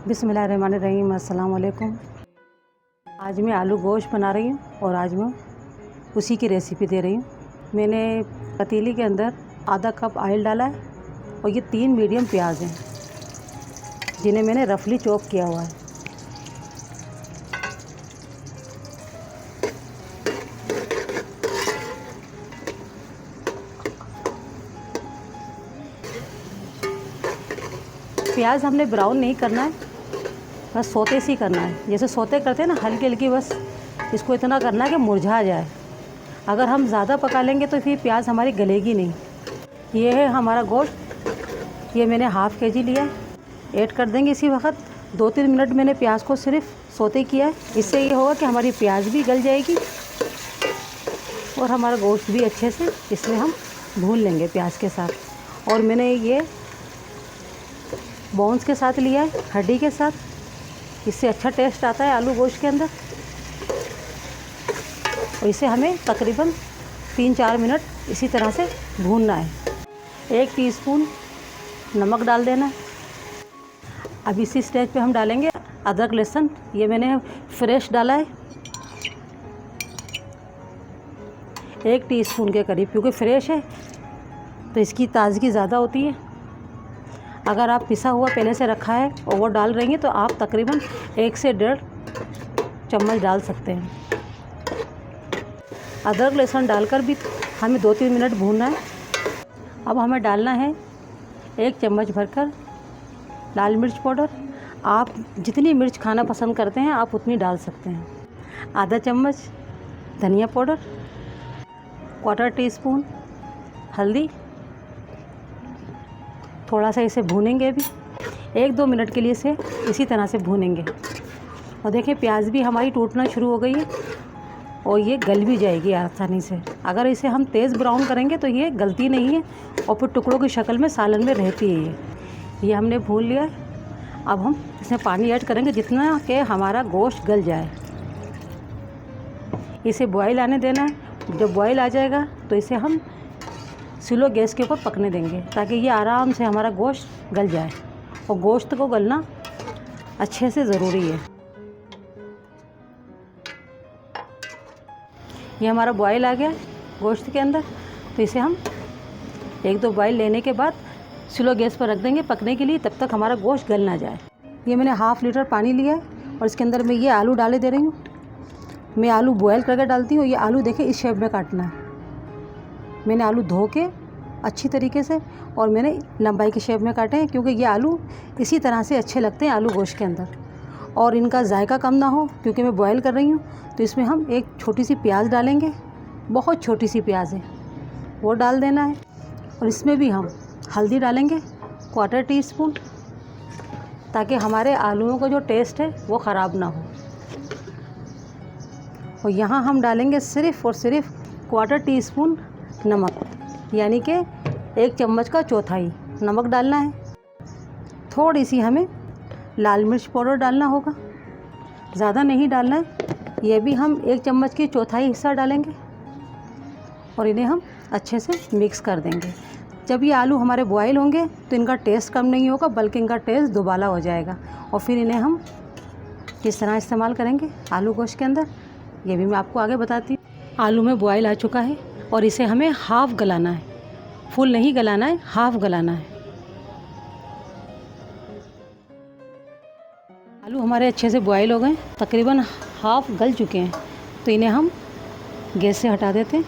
बिस्मिल्लाहिर्रहमानिर्रहीम, अस्सलाम वालेकुम। आज मैं आलू गोश्त बना रही हूँ और आज मैं उसी की रेसिपी दे रही हूँ। मैंने पतीली के अंदर आधा कप ऑयल डाला है और ये 3 मीडियम प्याज हैं जिन्हें मैंने रफली चॉप किया हुआ है। प्याज हमने ब्राउन नहीं करना है, बस सोते से ही करना है। जैसे सोते करते हैं ना, हल्की हल्की, बस इसको इतना करना है कि मुरझा जाए। अगर हम ज़्यादा पका लेंगे तो फिर प्याज हमारी गलेगी नहीं। ये है हमारा गोश्त, ये मैंने हाफ़ के जी लिया है। ऐड कर देंगे इसी वक्त। 2-3 मिनट मैंने प्याज को सिर्फ सोते किया है। इससे ये होगा कि हमारी प्याज भी गल जाएगी और हमारा गोश्त भी अच्छे से इसमें हम भून लेंगे प्याज के साथ। और मैंने ये बोन्स के साथ लिया है, हड्डी के साथ। इससे अच्छा टेस्ट आता है आलू गोश्त के अंदर। और इसे हमें तकरीबन 3-4 मिनट इसी तरह से भूनना है। 1 टीस्पून नमक डाल देना है। अब इसी स्टेज पे हम डालेंगे अदरक लहसुन। ये मैंने फ्रेश डाला है 1 टीस्पून के करीब, क्योंकि फ्रेश है तो इसकी ताज़गी ज़्यादा होती है। अगर आप पिसा हुआ पहले से रखा है और वो डाल रही हैं तो आप तकरीबन 1 से 1.5 चम्मच डाल सकते हैं। अदरक लहसुन डालकर भी हमें 2-3 मिनट भूनना है। अब हमें डालना है 1 चम्मच भरकर लाल मिर्च पाउडर। आप जितनी मिर्च खाना पसंद करते हैं आप उतनी डाल सकते हैं। आधा चम्मच धनिया पाउडर, 1/4 टीस्पून हल्दी। थोड़ा सा इसे भूनेंगे भी 1-2 मिनट के लिए। इसे इसी तरह से भूनेंगे। और देखिए प्याज भी हमारी टूटना शुरू हो गई है और ये गल भी जाएगी आसानी से। अगर इसे हम तेज़ ब्राउन करेंगे तो ये गलती नहीं है और फिर टुकड़ों की शक्ल में सालन में रहती है। ये हमने भून लिया है। अब हम इसमें पानी ऐड करेंगे जितना कि हमारा गोश्त गल जाए। इसे बॉयल आने देना है। जब बॉयल आ जाएगा तो इसे हम स्लो गैस के ऊपर पकने देंगे ताकि ये आराम से हमारा गोश्त गल जाए। और गोश्त को गलना अच्छे से ज़रूरी है। ये हमारा बॉयल आ गया गोश्त के अंदर, तो इसे हम 1-2 बॉयल लेने के बाद स्लो गैस पर रख देंगे पकने के लिए, तब तक हमारा गोश्त गल ना जाए। ये मैंने ½ लीटर पानी लिया है और इसके अंदर मैं ये आलू डाले दे रही हूँ। मैं आलू बॉयल करके डालती हूँ। ये आलू देखें इस शेप में काटना है। मैंने आलू धो के अच्छी तरीके से और मैंने लंबाई के शेप में काटे हैं, क्योंकि ये आलू इसी तरह से अच्छे लगते हैं आलू गोश्त के अंदर। और इनका जायका कम ना हो, क्योंकि मैं बॉयल कर रही हूँ, तो इसमें हम एक छोटी सी प्याज डालेंगे। बहुत छोटी सी प्याज है, वो डाल देना है। और इसमें भी हम हल्दी डालेंगे 1/4 टीस्पून, ताकि हमारे आलूओं का जो टेस्ट है वो ख़राब ना हो। और यहाँ हम डालेंगे सिर्फ़ और सिर्फ 1/4 टीस्पून नमक, यानी कि 1 चम्मच का चौथाई नमक डालना है। थोड़ी सी हमें लाल मिर्च पाउडर डालना होगा, ज़्यादा नहीं डालना है। ये भी हम 1 चम्मच की चौथाई हिस्सा डालेंगे और इन्हें हम अच्छे से मिक्स कर देंगे। जब ये आलू हमारे बॉयल होंगे तो इनका टेस्ट कम नहीं होगा, बल्कि इनका टेस्ट दोबाला हो जाएगा। और फिर इन्हें हम किस तरह इस्तेमाल करेंगे आलू गोश्त के अंदर, ये भी मैं आपको आगे बताती हूँ। आलू में बॉयल आ चुका है और इसे हमें हाफ़ गलाना है, फुल नहीं गलाना है, हाफ़ गलाना है। आलू हमारे अच्छे से बॉयल हो गए, तकरीबन हाफ़ गल चुके हैं, तो इन्हें हम गैस से हटा देते हैं।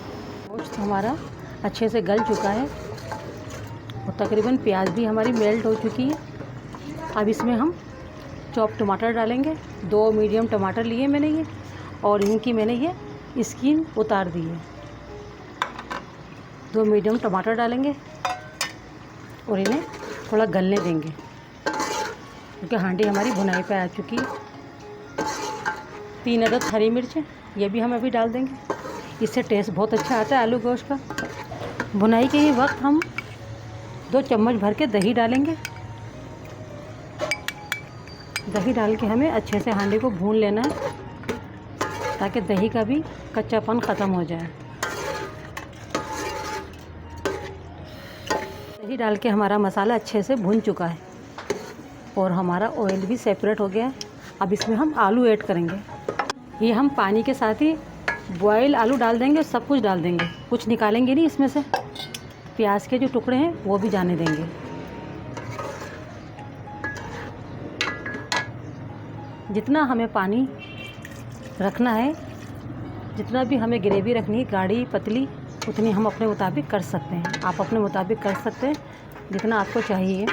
गोश्त हमारा अच्छे से गल चुका है और तकरीबन प्याज भी हमारी मेल्ट हो चुकी है। अब इसमें हम चॉप टमाटर डालेंगे। 2 मीडियम टमाटर लिए मैंने ये, और इनकी मैंने ये स्किन उतार दी है। 2 मीडियम टमाटर डालेंगे और इन्हें थोड़ा गलने देंगे, क्योंकि हांडी हमारी भुनाई पे आ चुकी है। 3 अदद हरी मिर्च, ये भी हम अभी डाल देंगे। इससे टेस्ट बहुत अच्छा आता है आलू गोश्त का। भुनाई के ही वक्त हम 2 चम्मच भर के दही डालेंगे। दही डाल के हमें अच्छे से हांडी को भून लेना है, ताकि दही का भी कच्चापन ख़त्म हो जाए। दही डाल के हमारा मसाला अच्छे से भुन चुका है और हमारा ऑयल भी सेपरेट हो गया है। अब इसमें हम आलू ऐड करेंगे। ये हम पानी के साथ ही बॉयल आलू डाल देंगे, सब कुछ डाल देंगे, कुछ निकालेंगे नहीं इसमें से। प्याज के जो टुकड़े हैं वो भी जाने देंगे। जितना हमें पानी रखना है, जितना भी हमें ग्रेवी रखनी है, गाढ़ी पतली, उतनी हम अपने मुताबिक कर सकते हैं। आप अपने मुताबिक कर सकते हैं जितना आपको चाहिए।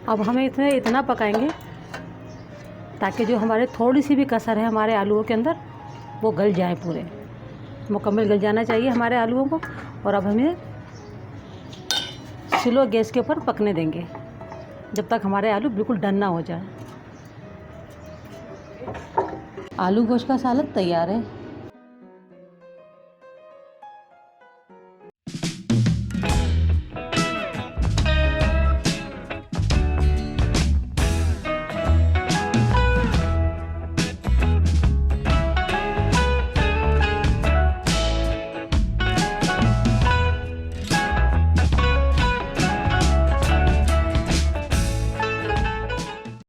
अब हमें इतना पकाएंगे ताकि जो हमारे थोड़ी सी भी कसर है हमारे आलूओं के अंदर वो गल जाए, पूरे मुकम्मल गल जाना चाहिए हमारे आलूओं को। और अब हमें स्लो गैस के ऊपर पकने देंगे जब तक हमारे आलू बिल्कुल डन ना हो जाए। आलू गोश्त का सालन तैयार है।